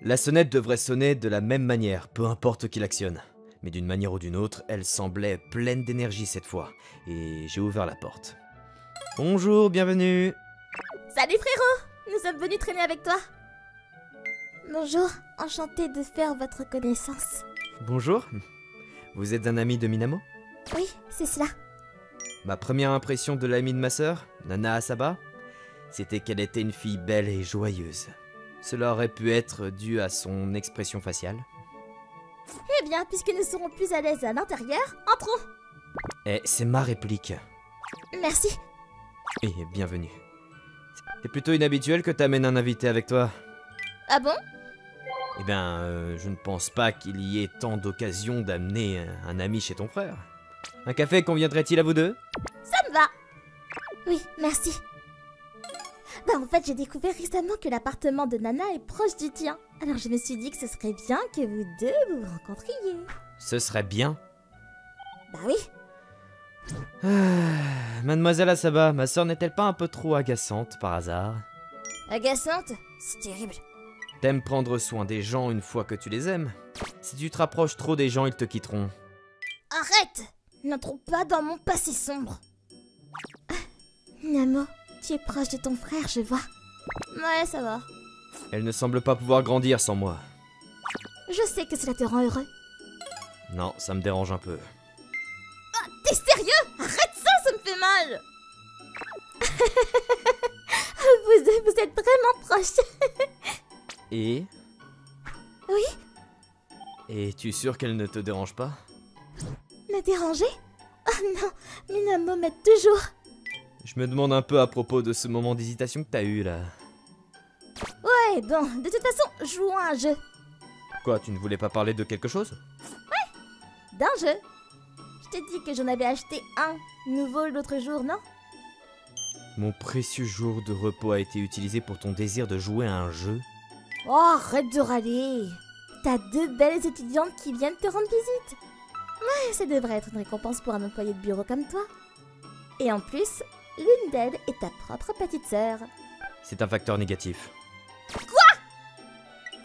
La sonnette devrait sonner de la même manière, peu importe qui l'actionne. Mais d'une manière ou d'une autre, elle semblait pleine d'énergie cette fois, et j'ai ouvert la porte. Bonjour, bienvenue. Salut frérot, nous sommes venus traîner avec toi. Bonjour, enchanté de faire votre connaissance. Bonjour. Vous êtes un ami de Minamo? Oui, c'est cela. Ma première impression de l'amie de ma sœur, Nana Asaba, c'était qu'elle était une fille belle et joyeuse. Cela aurait pu être dû à son expression faciale. Eh bien, puisque nous serons plus à l'aise à l'intérieur, entrons. Eh, c'est ma réplique. Merci. Et bienvenue. C'est plutôt inhabituel que t'amènes un invité avec toi. Ah bon? Eh bien, je ne pense pas qu'il y ait tant d'occasions d'amener un ami chez ton frère. Un café conviendrait-il à vous deux? Ça me va. Oui, merci. Bah en fait, j'ai découvert récemment que l'appartement de Nana est proche du tien. Alors je me suis dit que ce serait bien que vous deux vous rencontriez. Ce serait bien. Bah oui. Mademoiselle Asaba, ma sœur n'est-elle pas un peu trop agaçante par hasard? Agaçante? C'est terrible. T'aimes prendre soin des gens une fois que tu les aimes. Si tu te rapproches trop des gens, ils te quitteront. Arrête! N'entrons pas dans mon passé sombre. Namo, tu es proche de ton frère, je vois. Ouais, ça va. Elle ne semble pas pouvoir grandir sans moi. Je sais que cela te rend heureux. Non, ça me dérange un peu. Ah, t'es sérieux? Arrête ça me fait mal. vous êtes vraiment proches. Et? Oui? Es-tu sûre qu'elle ne te dérange pas? Me déranger? Oh non, Minamo m'aide toujours. Je me demande un peu à propos de ce moment d'hésitation que t'as eu là. Ouais, bon, de toute façon, jouons à un jeu. Quoi, tu ne voulais pas parler de quelque chose? D'un jeu. Je t'ai dit que j'en avais acheté un nouveau l'autre jour, non? Mon précieux jour de repos a été utilisé pour ton désir de jouer à un jeu? Oh, arrête de râler. T'as deux belles étudiantes qui viennent te rendre visite. Ouais, ça devrait être une récompense pour un employé de bureau comme toi. Et en plus, l'une d'elles est ta propre petite sœur. C'est un facteur négatif.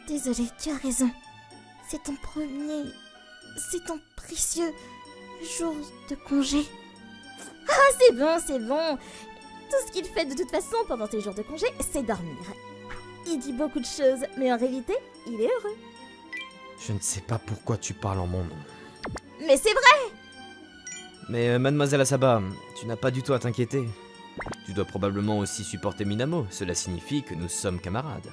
Désolée, tu as raison. C'est ton précieux jour de congé. Ah, c'est bon. Tout ce qu'il fait de toute façon pendant tes jours de congé, c'est dormir. Il dit beaucoup de choses, mais en réalité, il est heureux. Je ne sais pas pourquoi tu parles en mon nom. Mais c'est vrai! Mais mademoiselle Asaba, tu n'as pas du tout à t'inquiéter. Tu dois probablement aussi supporter Minamo, cela signifie que nous sommes camarades.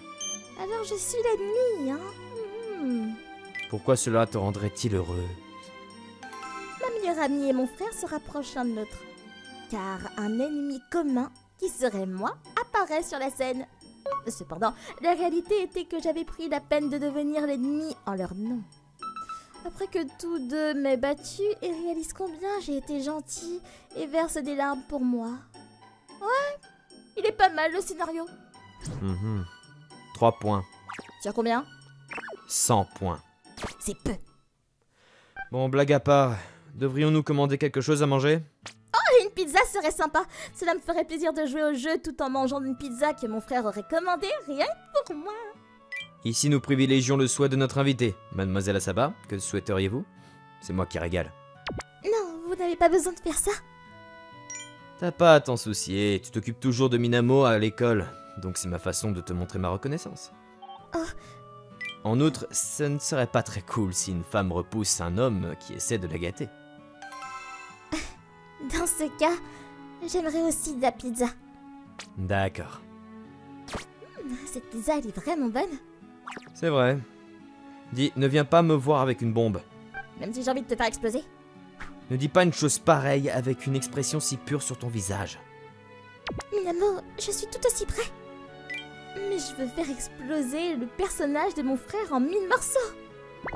Alors je suis l'ennemi, hein? Pourquoi cela te rendrait-il heureux? Ma meilleure amie et mon frère se rapprochent l'un de l'autre. Car un ennemi commun, qui serait moi, apparaît sur la scène. Cependant, la réalité était que j'avais pris la peine de devenir l'ennemi en leur nom. Après que tous deux m'aient battu et réalisent combien j'ai été gentil et versent des larmes pour moi. Ouais, il est pas mal le scénario. 3 points. Sur combien? 100 points. C'est peu. Bon, blague à part, devrions-nous commander quelque chose à manger? Oh, une pizza serait sympa. Cela me ferait plaisir de jouer au jeu tout en mangeant une pizza que mon frère aurait commandée rien que pour moi. Ici, nous privilégions le souhait de notre invité. Mademoiselle Asaba, que souhaiteriez-vous? C'est moi qui régale. Non, vous n'avez pas besoin de faire ça. T'as pas à t'en soucier, tu t'occupes toujours de Minamo à l'école, donc c'est ma façon de te montrer ma reconnaissance. Oh. En outre, ce ne serait pas très cool si une femme repousse un homme qui essaie de la gâter. Dans ce cas, j'aimerais aussi de la pizza. D'accord. Cette pizza, elle est vraiment bonne. C'est vrai. Dis, ne viens pas me voir avec une bombe. Même si j'ai envie de te faire exploser. Ne dis pas une chose pareille avec une expression si pure sur ton visage. Minamo, je suis tout aussi près. Mais je veux faire exploser le personnage de mon frère en 1000 morceaux.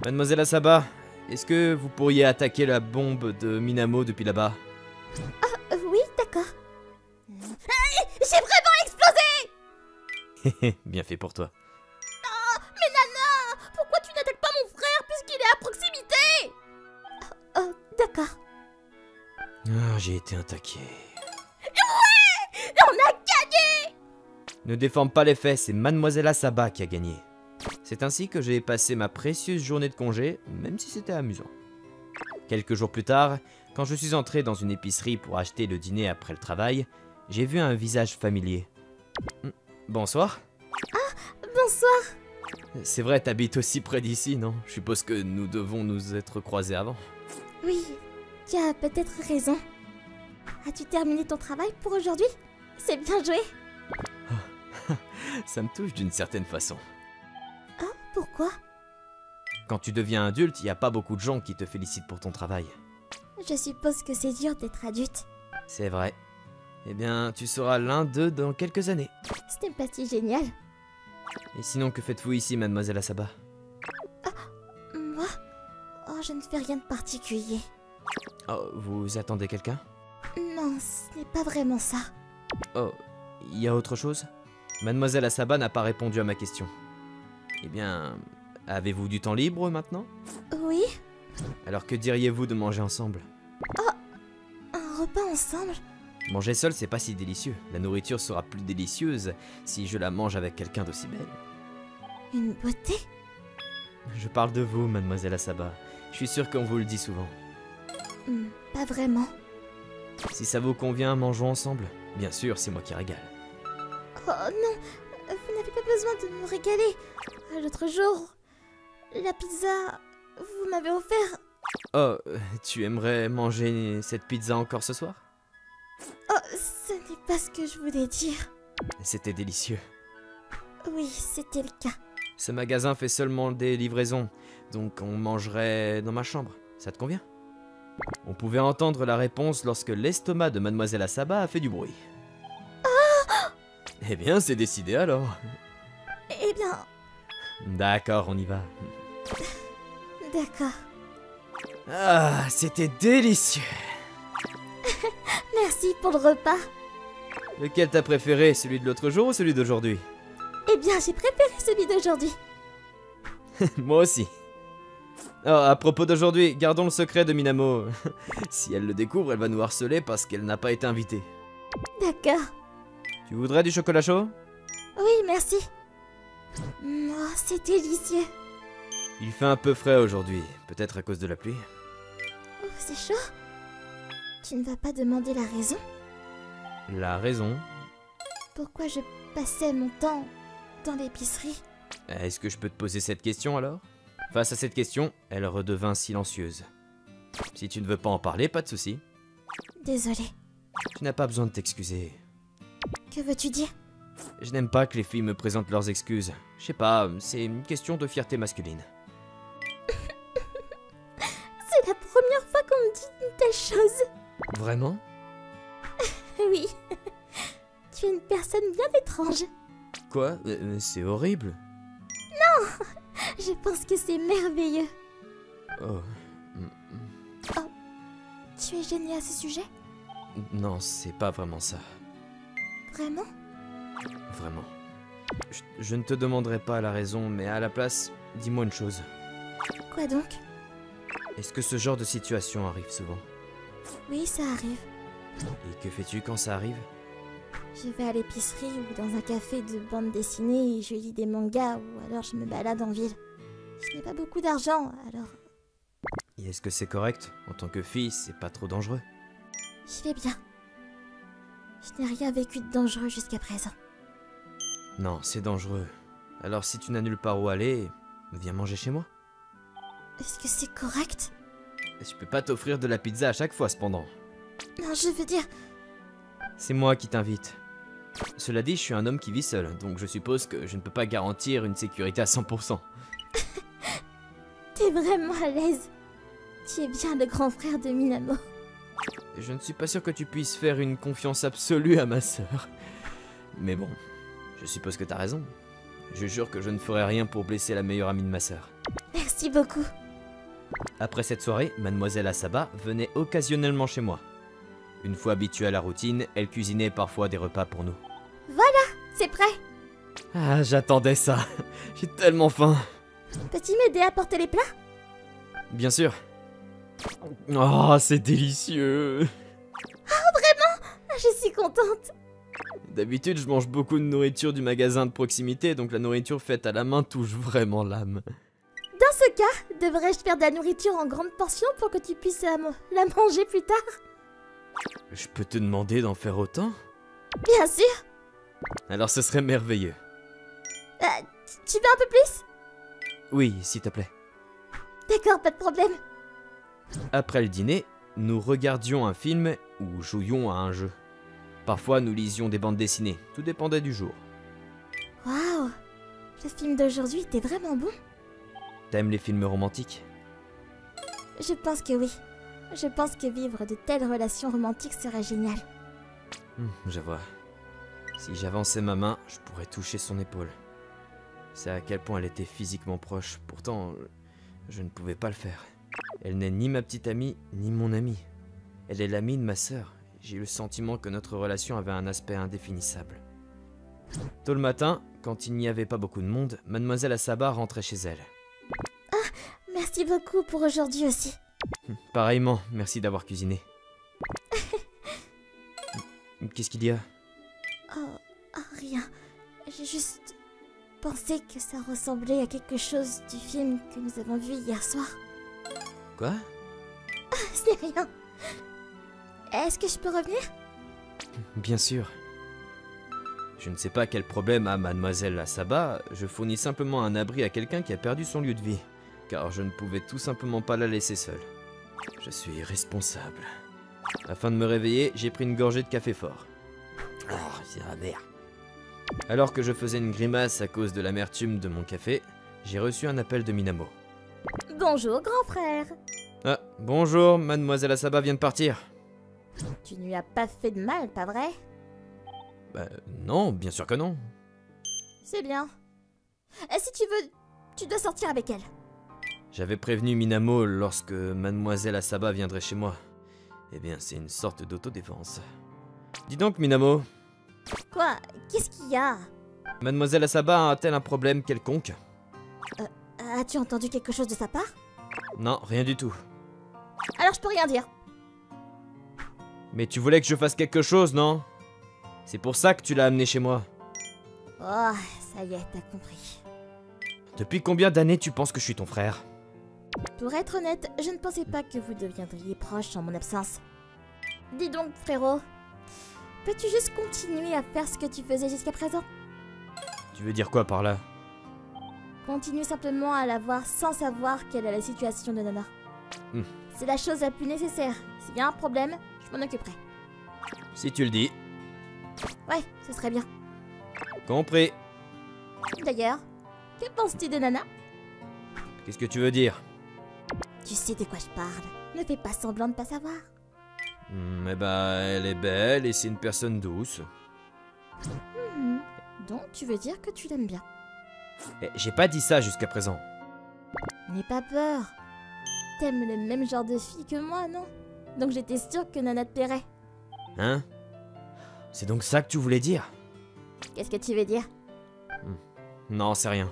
Mademoiselle Asaba, est-ce que vous pourriez attaquer la bombe de Minamo depuis là-bas? Oui, d'accord. J'ai vraiment explosé! Bien fait pour toi. Mais Nana, pourquoi tu n'attaques pas mon frère puisqu'il est à proximité? Oh, d'accord. Ah, j'ai été attaqué. Ouais! On a gagné! Ne déforme pas les faits, c'est Mademoiselle Asaba qui a gagné. C'est ainsi que j'ai passé ma précieuse journée de congé, même si c'était amusant. Quelques jours plus tard, quand je suis entré dans une épicerie pour acheter le dîner après le travail, j'ai vu un visage familier. Bonsoir. Bonsoir. C'est vrai, t'habites aussi près d'ici, non? Je suppose que nous devons nous être croisés avant. Oui, tu as peut-être raison. As-tu terminé ton travail pour aujourd'hui? C'est bien joué. Ça me touche d'une certaine façon. Oh, pourquoi? Quand tu deviens adulte, il n'y a pas beaucoup de gens qui te félicitent pour ton travail. Je suppose que c'est dur d'être adulte. C'est vrai. Eh bien, tu seras l'un d'eux dans quelques années. Ce n'est pas si génial. Et sinon, que faites-vous ici, mademoiselle Asaba? Moi? Oh, je ne fais rien de particulier. Oh, vous attendez quelqu'un? Non, ce n'est pas vraiment ça. Oh, il y a autre chose? Mademoiselle Asaba n'a pas répondu à ma question. Eh bien, avez-vous du temps libre maintenant? Oui? Alors que diriez-vous de manger ensemble? Un repas ensemble? Manger seul, c'est pas si délicieux. La nourriture sera plus délicieuse si je la mange avec quelqu'un d'aussi belle. Une beauté? Je parle de vous, mademoiselle Asaba. Je suis sûr qu'on vous le dit souvent. Pas vraiment. Si ça vous convient, mangeons ensemble. Bien sûr, c'est moi qui régale. Oh non, vous n'avez pas besoin de me régaler. L'autre jour, la pizza, vous m'avez offert. Oh, tu aimerais manger cette pizza encore ce soir? Oh, ce n'est pas ce que je voulais dire. C'était délicieux. Oui, c'était le cas. Ce magasin fait seulement des livraisons, donc on mangerait dans ma chambre. Ça te convient? On pouvait entendre la réponse lorsque l'estomac de mademoiselle Asaba a fait du bruit. Eh bien, c'est décidé alors. Eh bien, D'accord, on y va. d'accord. Ah, c'était délicieux. Merci pour le repas. Lequel t'as préféré, celui de l'autre jour ou celui d'aujourd'hui? Eh bien, j'ai préféré celui d'aujourd'hui. Moi aussi. Oh, à propos d'aujourd'hui, gardons le secret de Minamo. Si elle le découvre, elle va nous harceler parce qu'elle n'a pas été invitée. D'accord. Tu voudrais du chocolat chaud? Oui, merci. Oh, c'est délicieux. Il fait un peu frais aujourd'hui, peut-être à cause de la pluie. Oh, c'est chaud. Tu ne vas pas demander la raison? La raison? Pourquoi je passais mon temps dans l'épicerie? Est-ce que je peux te poser cette question alors? Face à cette question, elle redevint silencieuse. Si tu ne veux pas en parler, pas de souci. Désolée. Tu n'as pas besoin de t'excuser. Que veux-tu dire? Je n'aime pas que les filles me présentent leurs excuses. Je sais pas, c'est une question de fierté masculine. C'est la première fois qu'on me dit une telle chose. Vraiment? Oui. Tu es une personne bien étrange. Quoi? C'est horrible. Je pense que c'est merveilleux. Oh. Tu es gênée à ce sujet? Non, c'est pas vraiment ça. Vraiment? Vraiment. Je ne te demanderai pas la raison, mais à la place, dis-moi une chose. Quoi donc? Est-ce que ce genre de situation arrive souvent? Oui, ça arrive. Et que fais-tu quand ça arrive? Je vais à l'épicerie ou dans un café de bande dessinée et je lis des mangas ou alors je me balade en ville. Je n'ai pas beaucoup d'argent, alors Et est-ce que c'est correct? En tant que fille, c'est pas trop dangereux? je vais bien. Je n'ai rien vécu de dangereux jusqu'à présent. Non, c'est dangereux. Alors si tu n'as nulle part où aller, viens manger chez moi. Est-ce que c'est correct? Je peux pas t'offrir de la pizza à chaque fois cependant. Non, je veux dire... C'est moi qui t'invite. Cela dit, je suis un homme qui vit seul, donc je suppose que je ne peux pas garantir une sécurité à 100%. T'es vraiment à l'aise. Tu es bien le grand frère de Minamo. Je ne suis pas sûr que tu puisses faire une confiance absolue à ma sœur. Mais bon, je suppose que t'as raison. Je jure que je ne ferai rien pour blesser la meilleure amie de ma sœur. Merci beaucoup. Après cette soirée, mademoiselle Asaba venait occasionnellement chez moi. Une fois habituée à la routine, elle cuisinait parfois des repas pour nous. C'est prêt. Ah, j'attendais ça. J'ai tellement faim. Peux-tu m'aider à porter les plats? Bien sûr. Oh, c'est délicieux. Je suis contente. D'habitude, je mange beaucoup de nourriture du magasin de proximité, donc la nourriture faite à la main touche vraiment l'âme. Dans ce cas, devrais-je faire de la nourriture en grande portion pour que tu puisses la manger plus tard? Je peux te demander d'en faire autant? Bien sûr. Alors ce serait merveilleux. Tu veux un peu plus? Oui, s'il te plaît. D'accord, pas de problème. Après le dîner, nous regardions un film ou jouions à un jeu. Parfois, nous lisions des bandes dessinées, tout dépendait du jour. Waouh, le film d'aujourd'hui était vraiment bon. T'aimes les films romantiques? Je pense que oui. Je pense que vivre de telles relations romantiques serait génial. Je vois. Si j'avançais ma main, je pourrais toucher son épaule. C'est à quel point elle était physiquement proche, pourtant, je ne pouvais pas le faire. Elle n'est ni ma petite amie, ni mon amie. Elle est l'amie de ma sœur. J'ai eu le sentiment que notre relation avait un aspect indéfinissable. Tôt le matin, quand il n'y avait pas beaucoup de monde, Mademoiselle Asaba rentrait chez elle. Merci beaucoup pour aujourd'hui aussi. Pareillement, merci d'avoir cuisiné. Qu'est-ce qu'il y a? Rien. J'ai juste pensé que ça ressemblait à quelque chose du film que nous avons vu hier soir. Quoi? C'est rien. Est-ce que je peux revenir? Bien sûr. Je ne sais pas quel problème a Mademoiselle Asaba, je fournis simplement un abri à quelqu'un qui a perdu son lieu de vie, car je ne pouvais tout simplement pas la laisser seule. Je suis responsable. Afin de me réveiller, j'ai pris une gorgée de café fort. Oh, c'est la merde. Alors que je faisais une grimace à cause de l'amertume de mon café, j'ai reçu un appel de Minamo. Bonjour, grand frère. Ah, bonjour, Mademoiselle Asaba vient de partir. Tu ne lui as pas fait de mal, pas vrai? Bah non, bien sûr que non. C'est bien. Et si tu veux, tu dois sortir avec elle. J'avais prévenu Minamo lorsque Mademoiselle Asaba viendrait chez moi. Eh bien, c'est une sorte d'autodéfense. Dis donc, Minamo, Quoi? Qu'est-ce qu'il y a? Mademoiselle Asaba a-t-elle un problème quelconque? As-tu entendu quelque chose de sa part? Non, rien du tout. Alors je peux rien dire. Mais tu voulais que je fasse quelque chose, non? C'est pour ça que tu l'as amené chez moi. Oh, ça y est, t'as compris. Depuis combien d'années tu penses que je suis ton frère? Pour être honnête, je ne pensais pas que vous deviendriez proches en mon absence. Dis donc, frérot, peux-tu juste continuer à faire ce que tu faisais jusqu'à présent? Tu veux dire quoi par là? Continue simplement à la voir sans savoir quelle est la situation de Nana. C'est la chose la plus nécessaire. S'il y a un problème, je m'en occuperai. Si tu le dis. Ouais, ce serait bien. Compris. D'ailleurs, que penses-tu de Nana? Qu'est-ce que tu veux dire? Tu sais de quoi je parle. Ne fais pas semblant de pas savoir. Eh ben, elle est belle et c'est une personne douce. Donc, tu veux dire que tu l'aimes bien. J'ai pas dit ça jusqu'à présent. N'aie pas peur. T'aimes le même genre de fille que moi, non? Donc j'étais sûre que Nana te plairait. Hein? C'est donc ça que tu voulais dire? Qu'est-ce que tu veux dire? Non, c'est rien.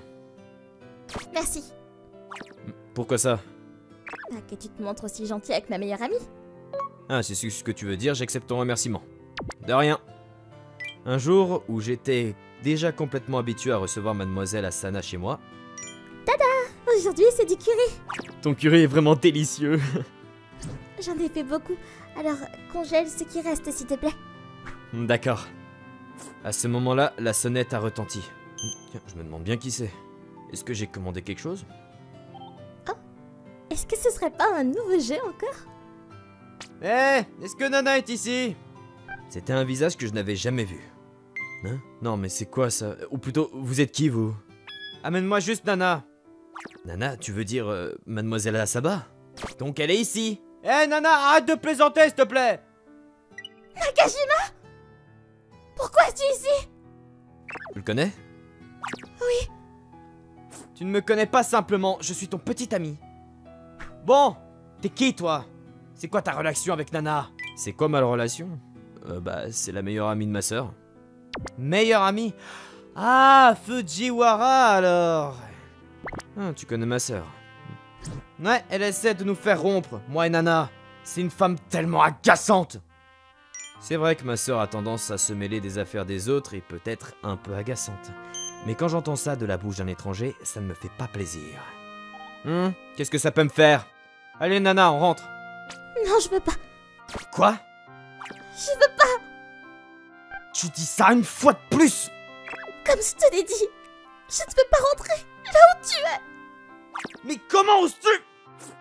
Merci. Pourquoi ça? Que tu te montres aussi gentil avec ma meilleure amie. Ah, c'est ce que tu veux dire, j'accepte ton remerciement. De rien. Un jour où j'étais déjà complètement habitué à recevoir Mademoiselle Asana chez moi. Aujourd'hui, c'est du curry. Ton curry est vraiment délicieux. J'en ai fait beaucoup. Alors, congèle ce qui reste, s'il te plaît. D'accord. À ce moment-là, la sonnette a retenti. Tiens, je me demande bien qui c'est. Est-ce que j'ai commandé quelque chose? Est-ce que ce serait pas un nouveau jeu encore? Est-ce que Nana est ici? C'était un visage que je n'avais jamais vu. Hein? Non, mais c'est quoi ça? Ou plutôt, vous êtes qui, vous? Amène-moi juste Nana. Nana, tu veux dire Mademoiselle Asaba? Donc elle est ici. Nana, arrête de plaisanter, s'il te plaît! Nakajima! Pourquoi es-tu ici? Tu le connais? Oui. Tu ne me connais pas simplement, je suis ton petit ami. Bon, t'es qui, toi? C'est quoi ta relation avec Nana? C'est quoi ma relation? Bah, c'est la meilleure amie de ma sœur. Meilleure amie? Ah, Fujiwara, alors. Ah, tu connais ma sœur. Ouais, elle essaie de nous faire rompre, moi et Nana. C'est une femme tellement agaçante. C'est vrai que ma sœur a tendance à se mêler des affaires des autres et peut être un peu agaçante. Mais quand j'entends ça de la bouche d'un étranger, ça ne me fait pas plaisir. Qu'est-ce que ça peut me faire? Allez Nana, on rentre. Non, je veux pas. Quoi? Je veux pas. Tu dis ça une fois de plus? Comme je te l'ai dit, je ne peux pas rentrer là où tu es. Mais comment oses-tu?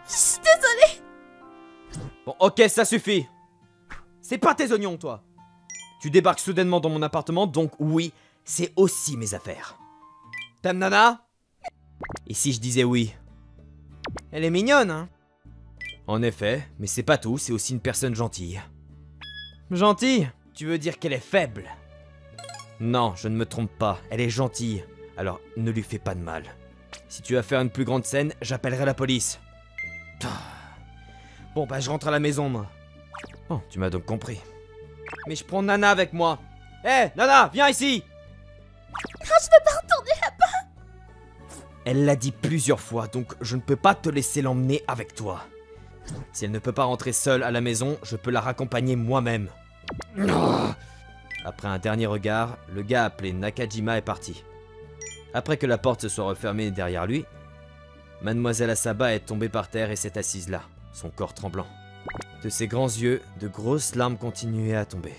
Je suis désolée. Bon, ok, ça suffit. C'est pas tes oignons, toi. Tu débarques soudainement dans mon appartement, donc oui, c'est aussi mes affaires. T'aimes Nana? Et si je disais oui? Elle est mignonne, hein? En effet, mais c'est pas tout, c'est aussi une personne gentille. Gentille? Tu veux dire qu'elle est faible? Non, je ne me trompe pas, elle est gentille. Alors, ne lui fais pas de mal. Si tu vas faire une plus grande scène, j'appellerai la police. Bon, bah je rentre à la maison, moi. Oh, tu m'as donc compris. Mais je prends Nana avec moi. Hé, Nana, viens ici! Non, je veux pas retourner là-bas. Elle l'a dit plusieurs fois, donc je ne peux pas te laisser l'emmener avec toi. Si elle ne peut pas rentrer seule à la maison, je peux la raccompagner moi-même. Après un dernier regard, le gars appelé Nakajima est parti. Après que la porte se soit refermée derrière lui, Mademoiselle Asaba est tombée par terre et s'est assise là, son corps tremblant. De ses grands yeux, de grosses larmes continuaient à tomber.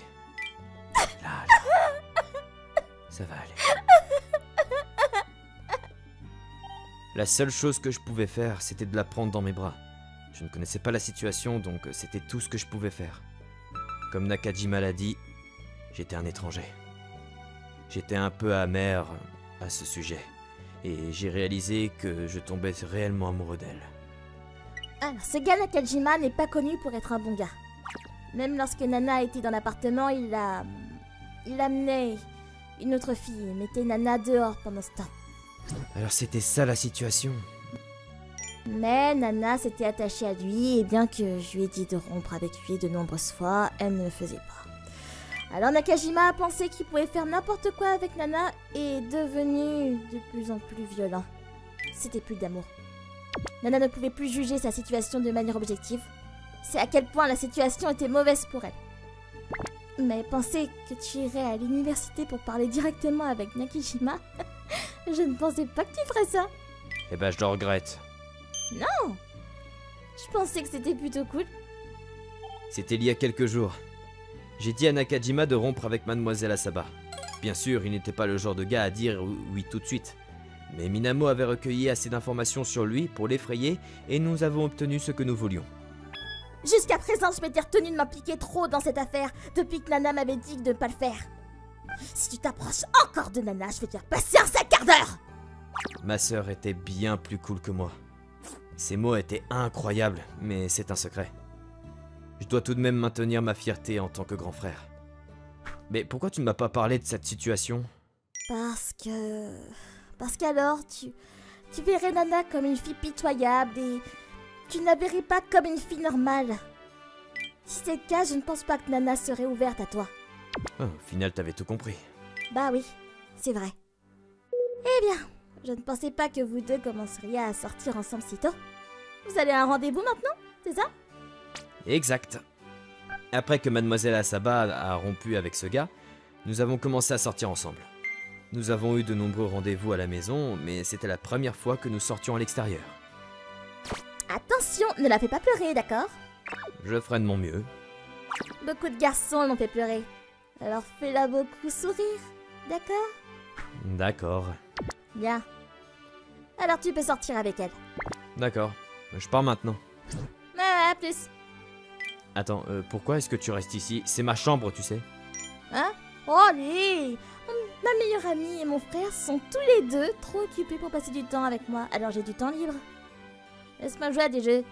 Là. Ça va aller. La seule chose que je pouvais faire, c'était de la prendre dans mes bras. Je ne connaissais pas la situation, donc c'était tout ce que je pouvais faire. Comme Nakajima l'a dit, j'étais un étranger. J'étais un peu amer à ce sujet, et j'ai réalisé que je tombais réellement amoureux d'elle. Alors, ce gars Nakajima n'est pas connu pour être un bon gars. Même lorsque Nana était dans l'appartement, il amenait une autre fille et mettait Nana dehors pendant ce temps. Alors c'était ça la situation. Mais Nana s'était attachée à lui et bien que je lui ai dit de rompre avec lui de nombreuses fois, elle ne le faisait pas. Alors Nakajima a pensé qu'il pouvait faire n'importe quoi avec Nana et est devenu de plus en plus violent. C'était plus d'amour. Nana ne pouvait plus juger sa situation de manière objective. C'est à quel point la situation était mauvaise pour elle. Mais penser que tu irais à l'université pour parler directement avec Nakajima, je ne pensais pas que tu ferais ça. Eh ben je le regrette. Non! Je pensais que c'était plutôt cool. C'était il y a quelques jours. J'ai dit à Nakajima de rompre avec Mademoiselle Asaba. Bien sûr, il n'était pas le genre de gars à dire oui tout de suite. Mais Minamo avait recueilli assez d'informations sur lui pour l'effrayer et nous avons obtenu ce que nous voulions. Jusqu'à présent, je m'étais retenue de m'impliquer trop dans cette affaire depuis que Nana m'avait dit de ne pas le faire. Si tu t'approches encore de Nana, je vais te faire passer un sale quart d'heure! Ma sœur était bien plus cool que moi. Ses mots étaient incroyables, mais c'est un secret. Je dois tout de même maintenir ma fierté en tant que grand frère. Mais pourquoi tu ne m'as pas parlé de cette situation? Parce qu'alors, tu verrais Nana comme une fille pitoyable et tu ne la verrais pas comme une fille normale. Si c'est le cas, je ne pense pas que Nana serait ouverte à toi. Oh, au final, t'avais tout compris. Bah oui, c'est vrai. Eh bien, je ne pensais pas que vous deux commenceriez à sortir ensemble si tôt. Vous allez à un rendez-vous maintenant, c'est ça? Exact. Après que Mademoiselle Asaba a rompu avec ce gars, nous avons commencé à sortir ensemble. Nous avons eu de nombreux rendez-vous à la maison, mais c'était la première fois que nous sortions à l'extérieur. Attention, ne la fais pas pleurer, d'accord? Je ferai de mon mieux. Beaucoup de garçons l'ont fait pleurer. Alors fais-la beaucoup sourire, d'accord? D'accord. Bien. Alors tu peux sortir avec elle. D'accord. Je pars maintenant. À plus. Attends, pourquoi est-ce que tu restes ici? C'est ma chambre, tu sais. Hein? Oh allez! Ma meilleure amie et mon frère sont tous les deux trop occupés pour passer du temps avec moi, alors j'ai du temps libre. Laisse-moi jouer à des jeux.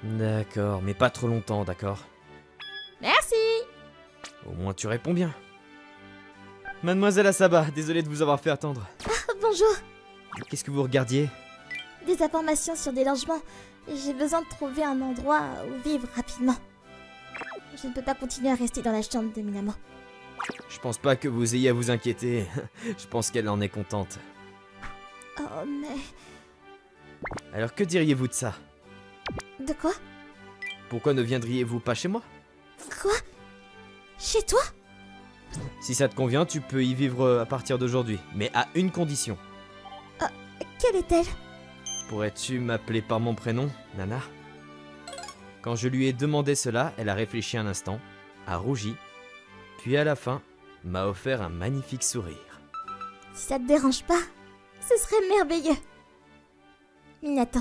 D'accord, mais pas trop longtemps, d'accord? Merci! Au moins tu réponds bien. Mademoiselle Asaba, désolé de vous avoir fait attendre. Ah, bonjour! Qu'est-ce que vous regardiez? Des informations sur des logements. J'ai besoin de trouver un endroit où vivre rapidement. Je ne peux pas continuer à rester dans la chambre de Minamo. Je pense pas que vous ayez à vous inquiéter. Je pense qu'elle en est contente. Oh, mais... Alors que diriez-vous de ça? De quoi? Pourquoi ne viendriez-vous pas chez moi? Quoi? Chez toi? Si ça te convient, tu peux y vivre à partir d'aujourd'hui, mais à une condition. Quelle est-elle? Pourrais-tu m'appeler par mon prénom, Nana? Quand je lui ai demandé cela, elle a réfléchi un instant, a rougi, puis à la fin, m'a offert un magnifique sourire. Si ça te dérange pas, ce serait merveilleux. Minato.